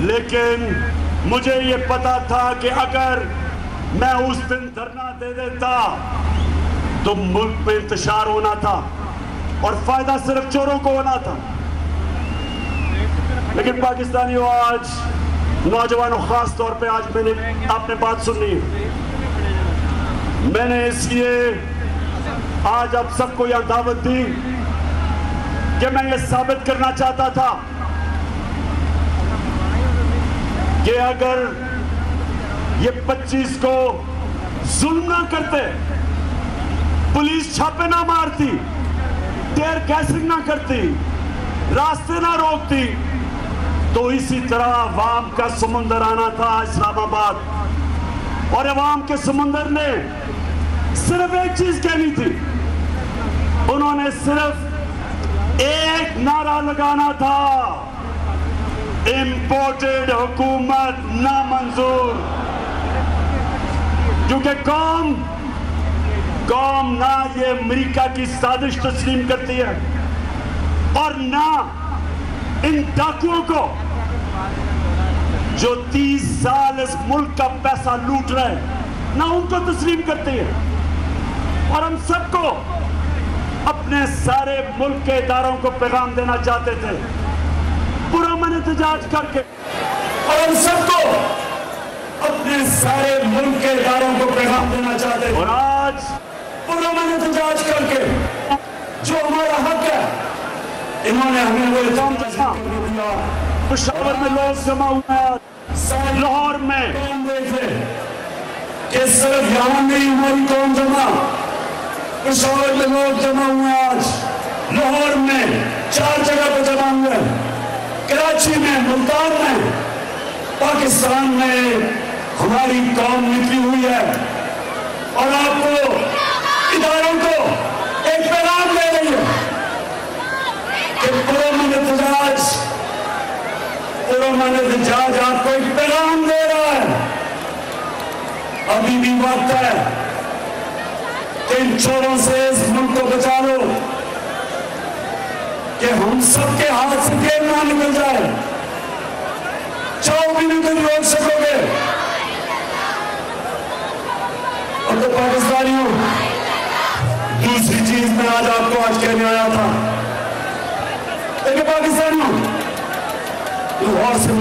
लेकिन मुझे ये पता था कि अगर मैं उस दिन धरना दे देता तो मुल्क पे इंतशार होना था और फायदा सिर्फ चोरों को होना था। लेकिन पाकिस्तानियों, आज नौजवानों, खास तौर पे आज आपने बात सुनी, मैंने इसलिए आज आप सबको यह दावत दी कि मैं ये साबित करना चाहता था कि अगर ये 25 को जुल्म ना करते, पुलिस छापे ना मारती, टेयर गैसिंग ना करती, रास्ते ना रोकती, तो इसी तरह अवाम का समुंदर आना था इस्लामाबाद। और अवाम के समुंदर ने सिर्फ एक चीज कहनी थी, उन्होंने सिर्फ एक नारा लगाना था, इंपोर्टेड हुकूमत नामंजूर। क्योंकि कौम ना ये अमेरिका की साजिश तस्लीम करती है और ना इन डाकुओं को जो 30 साल इस मुल्क का पैसा लूट रहे हैं, ना उनको तस्लीम करती है। और हम सबको अपने सारे मुल्क के इदारों को पैगाम देना चाहते थे, पुरअमन एहतजाज करके। और हम सबको अपने सारे मुल्क के इदारों को पैगाम देना चाहते थे। और आज पुरअमन एहतजाज करके जो हमारा हक है, इन्होंने हमें वो इल्जाम दिया। पेशावर में लोग जमा हुए, लाहौर में कि सिर्फ यहाँ नहीं हमारी कौम जमा, पेशावर में लोग जमा हुए, आज लाहौर में 4 जगह पर जमा हुए, कराची में, मुल्तान में, पाकिस्तान में हमारी कौम निकली हुई है। और आपको इदारों को एक पैगाम दे रही है कि पुरअमन एहतजाज आपको एक पैगाम दे रहा है। अभी भी वक्त है कि इन चोरों से इस मुल्क को बचा लो, कि हम सबके हाथ से तेल ना निकल जाए। चाहो भी नहीं रोक सकोगे। और तो पाकिस्तानियों, दूसरी चीज मैं आपको आज कहने आया था, लेकिन पाकिस्तानियों, लाहौर से